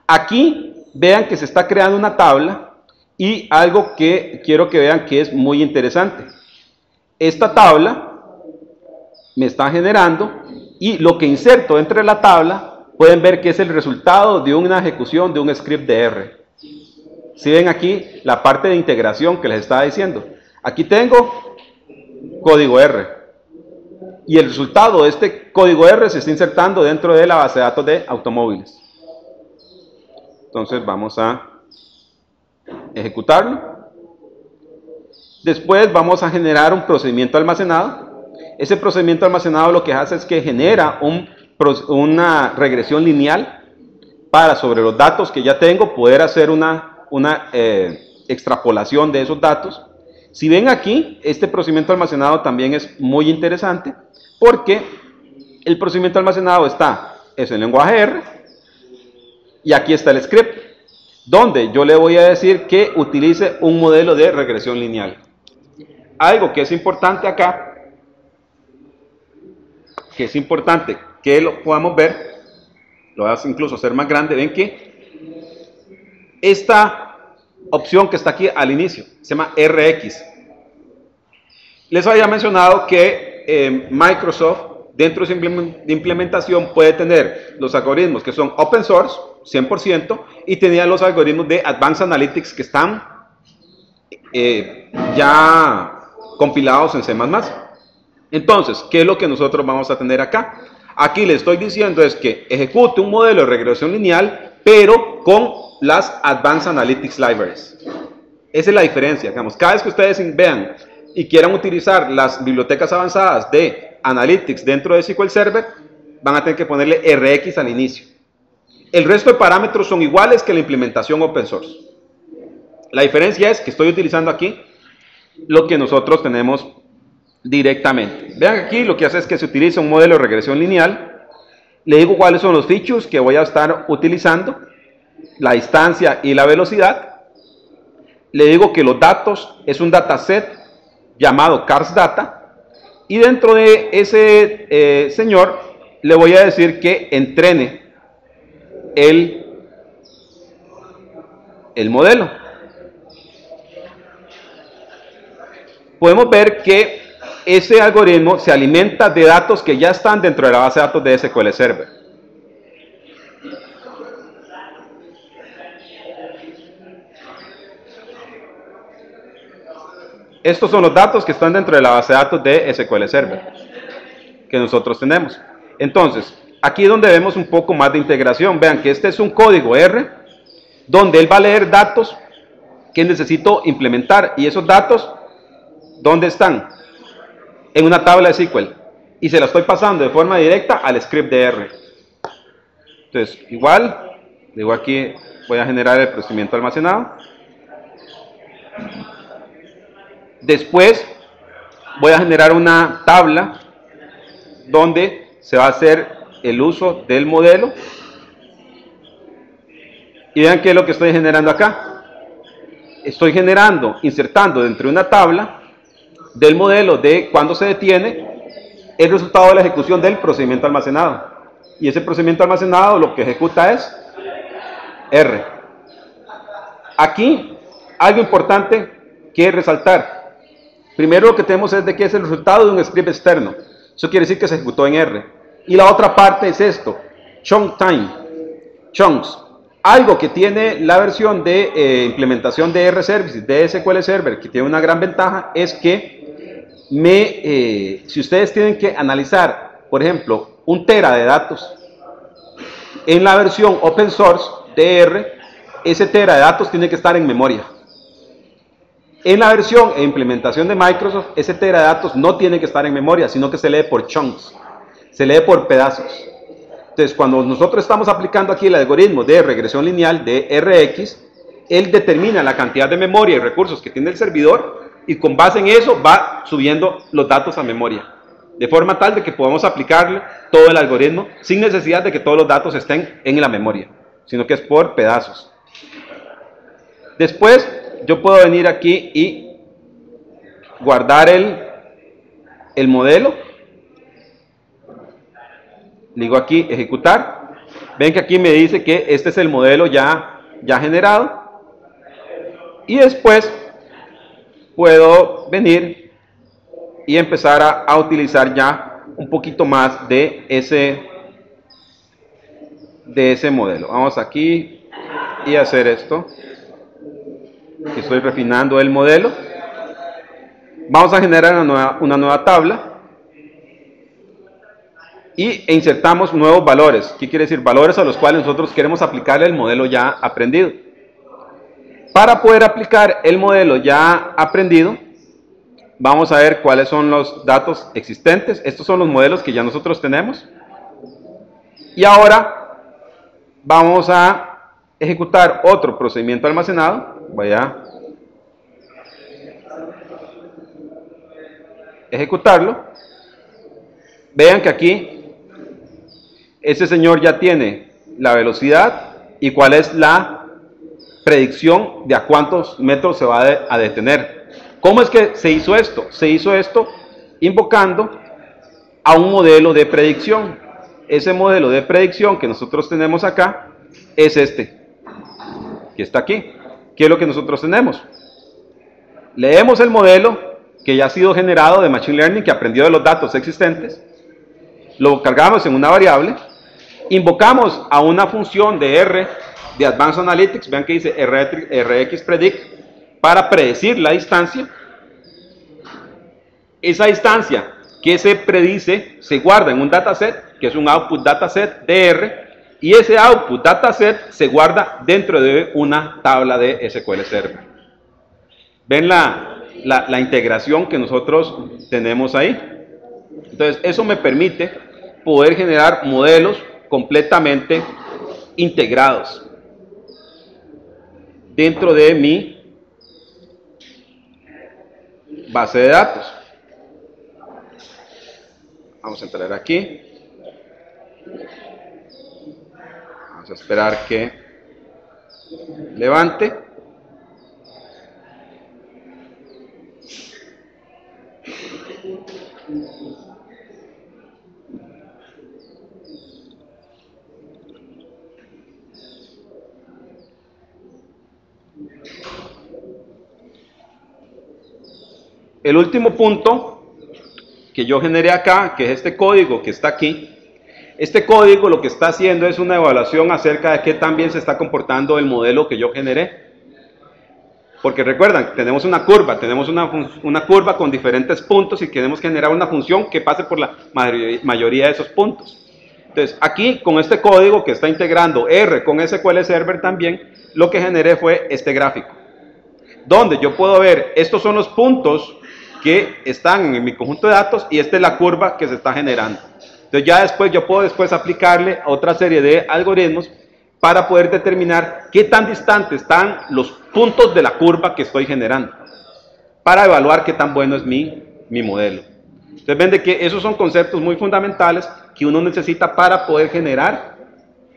Aquí vean que se está creando una tabla, y algo que quiero que vean que es muy interesante. Esta tabla me está generando, y lo que inserto dentro de la tabla pueden ver que es el resultado de una ejecución de un script de R. Si ven aquí la parte de integración que les estaba diciendo, aquí tengo código R, y el resultado de este código R se está insertando dentro de la base de datos de automóviles. Entonces vamos a ejecutarlo. Después vamos a generar un procedimiento almacenado. Ese procedimiento almacenado lo que hace es que genera una regresión lineal para, sobre los datos que ya tengo, poder hacer una extrapolación de esos datos. Si ven aquí, este procedimiento almacenado también es muy interesante, porque el procedimiento almacenado es en lenguaje R, y aquí está el script, donde yo le voy a decir que utilice un modelo de regresión lineal. Algo que es importante acá, que es importante que lo podamos ver, lo voy a incluso hacer más grande. Ven que esta opción que está aquí al inicio se llama RX. Les había mencionado que Microsoft, dentro de su implementación, puede tener los algoritmos que son open source, 100%, y tenía los algoritmos de Advanced Analytics que están ya compilados en C++. Entonces, ¿qué es lo que nosotros vamos a tener acá? Aquí le estoy diciendo es que ejecute un modelo de regresión lineal, pero con las Advanced Analytics Libraries. Esa es la diferencia. Digamos, cada vez que ustedes vean y quieran utilizar las bibliotecas avanzadas de Analytics dentro de SQL Server, van a tener que ponerle RX al inicio. El resto de parámetros son iguales que la implementación open source. La diferencia es que estoy utilizando aquí lo que nosotros tenemos directamente. Vean aquí, lo que hace es que se utiliza un modelo de regresión lineal. Le digo cuáles son los features que voy a estar utilizando, la distancia y la velocidad. Le digo que los datos es un dataset llamado cars data, y dentro de ese señor le voy a decir que entrene el modelo. Podemos ver que ese algoritmo se alimenta de datos que ya están dentro de la base de datos de SQL Server. Estos son los datos que están dentro de la base de datos de SQL Server que nosotros tenemos. Entonces, aquí es donde vemos un poco más de integración. Vean que este es un código R, donde él va a leer datos que necesito implementar, y esos datos, ¿dónde están? En una tabla de SQL, y se la estoy pasando de forma directa al script de R. Entonces, igual, digo aquí, voy a generar el procedimiento almacenado. Después, voy a generar una tabla donde se va a hacer el uso del modelo. Y vean qué es lo que estoy generando acá. Estoy generando, insertando dentro de una tabla del modelo de cuando se detiene el resultado de la ejecución del procedimiento almacenado. Y ese procedimiento almacenado lo que ejecuta es R. Aquí, algo importante que resaltar. Primero lo que tenemos es de que es el resultado de un script externo. Eso quiere decir que se ejecutó en R. Y la otra parte es esto, chunk time, chunks. Algo que tiene la versión de implementación de R Services, de SQL Server, que tiene una gran ventaja, es que si ustedes tienen que analizar, por ejemplo, 1 tera de datos, en la versión open source de R, ese tera de datos tiene que estar en memoria. En la versión e implementación de Microsoft, ese tera de datos no tiene que estar en memoria, sino que se lee por chunks, se lee por pedazos. Entonces, cuando nosotros estamos aplicando aquí el algoritmo de regresión lineal de RX, él determina la cantidad de memoria y recursos que tiene el servidor y con base en eso va subiendo los datos a memoria, de forma tal de que podamos aplicarle todo el algoritmo sin necesidad de que todos los datos estén en la memoria, sino que es por pedazos. Después, yo puedo venir aquí y guardar el modelo. Digo aquí ejecutar. Ven que aquí me dice que este es el modelo ya generado. Y después puedo venir y empezar a utilizar ya un poquito más de ese modelo. Vamos aquí y hacer esto. Estoy refinando el modelo. Vamos a generar una nueva tabla. E insertamos nuevos valores. ¿Qué quiere decir? Valores a los cuales nosotros queremos aplicar el modelo ya aprendido. Para poder aplicar el modelo ya aprendido, vamos a ver cuáles son los datos existentes. Estos son los modelos que ya nosotros tenemos. Y ahora vamos a ejecutar otro procedimiento almacenado. Voy a ejecutarlo. Vean que aquí ese señor ya tiene la velocidad y cuál es la predicción de a cuántos metros se va a detener. ¿Cómo es que se hizo esto? Se hizo esto invocando a un modelo de predicción. Ese modelo de predicción que nosotros tenemos acá es este, que está aquí. ¿Qué es lo que nosotros tenemos? Leemos el modelo que ya ha sido generado de Machine Learning, que aprendió de los datos existentes, lo cargamos en una variable, invocamos a una función de R de Advanced Analytics, vean que dice RxPredict, para predecir la distancia. Esa distancia que se predice se guarda en un dataset, que es un output dataset de R, y ese output dataset se guarda dentro de una tabla de SQL Server. ¿Ven la integración que nosotros tenemos ahí? Entonces, eso me permite poder generar modelos completamente integrados dentro de mi base de datos. Vamos a entrar aquí. Vamos a esperar que levante. El último punto que yo generé acá, que es este código que está aquí, este código lo que está haciendo es una evaluación acerca de qué tan bien se está comportando el modelo que yo generé. Porque recuerdan, tenemos una curva, una curva con diferentes puntos y queremos generar una función que pase por la mayoría de esos puntos. Entonces, aquí con este código que está integrando R con SQL Server también, lo que generé fue este gráfico, donde yo puedo ver, estos son los puntos que están en mi conjunto de datos y esta es la curva que se está generando. Entonces ya después yo puedo aplicarle a otra serie de algoritmos para poder determinar qué tan distantes están los puntos de la curva que estoy generando, para evaluar qué tan bueno es mi modelo. Entonces ven de que esos son conceptos muy fundamentales que uno necesita para poder generar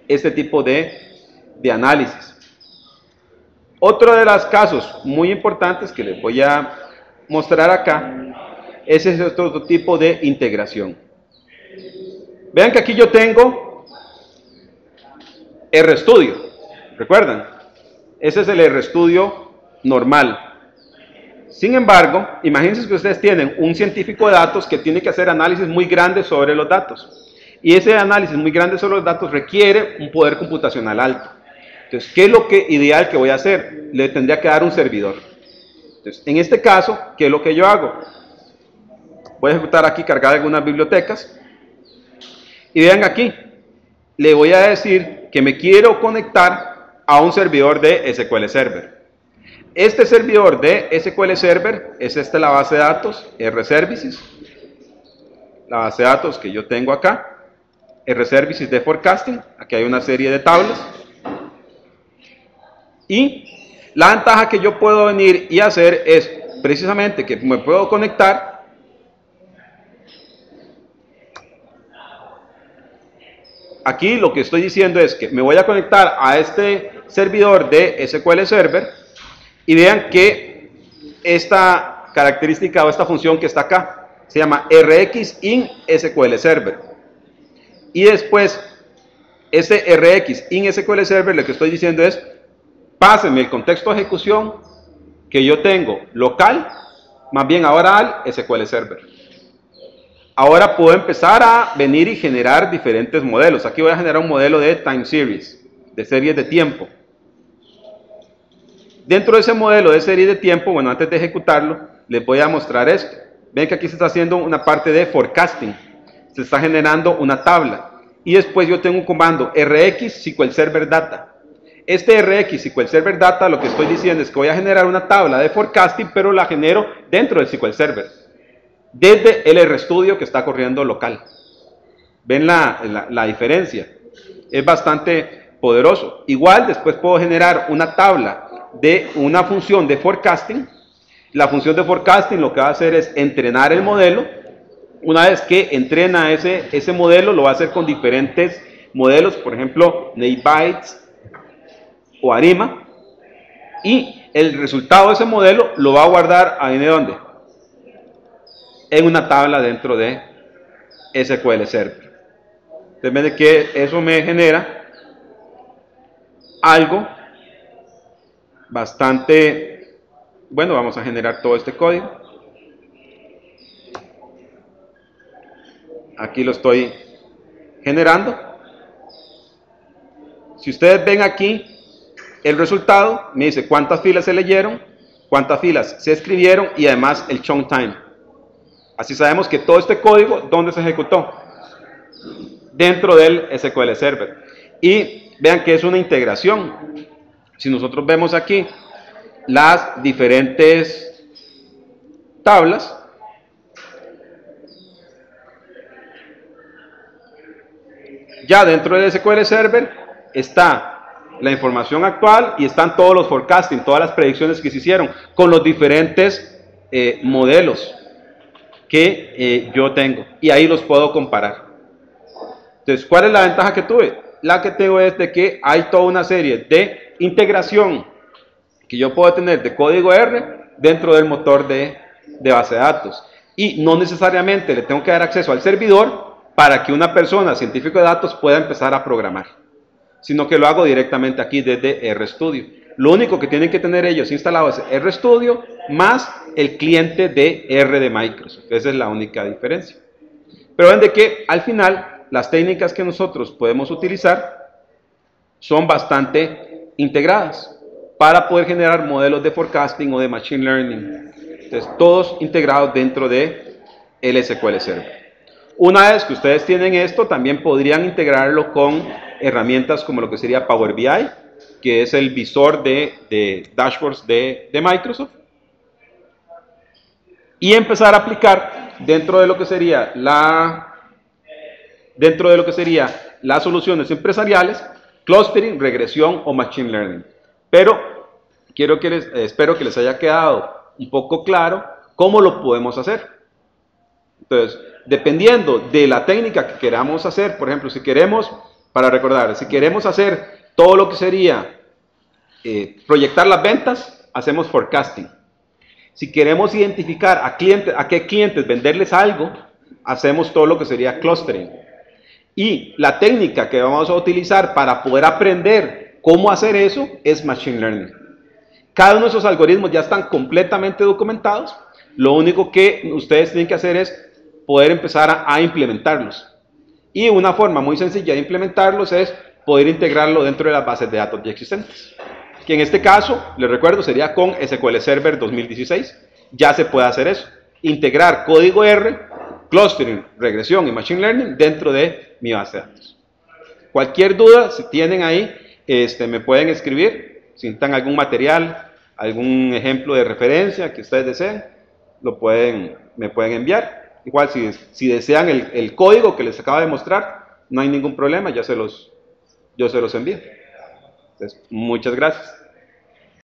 este tipo de análisis. Otro de los casos muy importantes que les voy a mostrar acá es ese otro tipo de integración. Vean que aquí yo tengo RStudio, ¿recuerdan? Ese es el RStudio normal. Sin embargo, imagínense que ustedes tienen un científico de datos que tiene que hacer análisis muy grandes sobre los datos. Y ese análisis muy grande sobre los datos requiere un poder computacional alto. Entonces, ¿qué es lo ideal que voy a hacer? Le tendría que dar un servidor. Entonces, en este caso, ¿qué es lo que yo hago? Voy a ejecutar aquí, cargar algunas bibliotecas. Y vean aquí, le voy a decir que me quiero conectar a un servidor de SQL Server. Este servidor de SQL Server es la base de datos, R-Services. La base de datos que yo tengo acá, R-Services de Forecasting. Aquí hay una serie de tablas. Y la ventaja que yo puedo venir y hacer es precisamente que me puedo conectar aquí. Lo que estoy diciendo es que me voy a conectar a este servidor de SQL Server y vean que esta característica o esta función que está acá se llama rxin SQL Server. Y después este rxin SQL Server, lo que estoy diciendo es: pásenme el contexto de ejecución que yo tengo local, más bien ahora al SQL Server. Ahora puedo empezar a venir y generar diferentes modelos. Aquí voy a generar un modelo de time series, de series de tiempo. Dentro de ese modelo de serie de tiempo, bueno, antes de ejecutarlo, les voy a mostrar esto. Ven que aquí se está haciendo una parte de forecasting. Se está generando una tabla. Y después yo tengo un comando rx SQL Server Data. Este rx SQL Server Data, lo que estoy diciendo es que voy a generar una tabla de forecasting, pero la genero dentro del SQL Server, desde el RStudio que está corriendo local. ¿Ven la diferencia? Es bastante poderoso. Igual después puedo generar una tabla de una función de forecasting. La función de forecasting lo que va a hacer es entrenar el modelo. Una vez que entrena ese modelo, lo va a hacer con diferentes modelos, por ejemplo, Naibytes o ARIMA, y el resultado de ese modelo lo va a guardar ahí de dónde, en una tabla dentro de SQL Server. Entonces ven que eso me genera algo bastante bueno. Vamos a generar todo este código. Aquí lo estoy generando. Si ustedes ven aquí el resultado, me dice cuántas filas se leyeron, cuántas filas se escribieron y además el chunk time. Así sabemos que todo este código, ¿dónde se ejecutó? Dentro del SQL Server. Y vean que es una integración. Si nosotros vemos aquí las diferentes tablas, ya dentro del SQL Server está la información actual y están todos los forecasting, todas las predicciones que se hicieron con los diferentes modelos que yo tengo, y ahí los puedo comparar. Entonces, ¿cuál es la ventaja que tuve? La que tengo es de que hay toda una serie de integración que yo puedo tener de código R dentro del motor de base de datos, y no necesariamente le tengo que dar acceso al servidor para que una persona, científico de datos, pueda empezar a programar, sino que lo hago directamente aquí desde RStudio. Lo único que tienen que tener ellos instalado es RStudio más el cliente de R de Microsoft. Esa es la única diferencia. Pero ven de que al final las técnicas que nosotros podemos utilizar son bastante integradas para poder generar modelos de forecasting o de machine learning. Entonces, todos integrados dentro de el SQL Server. Una vez que ustedes tienen esto, también podrían integrarlo con herramientas como lo que sería Power BI, que es el visor de dashboards de Microsoft, y empezar a aplicar dentro de lo que sería las soluciones empresariales, clustering, regresión o machine learning. Pero espero que les haya quedado un poco claro cómo lo podemos hacer. Entonces, dependiendo de la técnica que queramos hacer, por ejemplo, si queremos hacer todo lo que sería proyectar las ventas, hacemos forecasting. Si queremos identificar a qué clientes venderles algo, hacemos todo lo que sería clustering. Y la técnica que vamos a utilizar para poder aprender cómo hacer eso es machine learning. Cada uno de esos algoritmos ya están completamente documentados. Lo único que ustedes tienen que hacer es poder empezar a implementarlos. Y una forma muy sencilla de implementarlos es poder integrarlo dentro de las bases de datos ya existentes. Que en este caso, les recuerdo, sería con SQL Server 2016. Ya se puede hacer eso. Integrar código R, clustering, regresión y machine learning dentro de mi base de datos. Cualquier duda, si tienen ahí, me pueden escribir. Si necesitan algún material, algún ejemplo de referencia que ustedes deseen, me pueden enviar. Igual, si desean el código que les acabo de mostrar, no hay ningún problema, yo se los envío. Entonces, muchas gracias.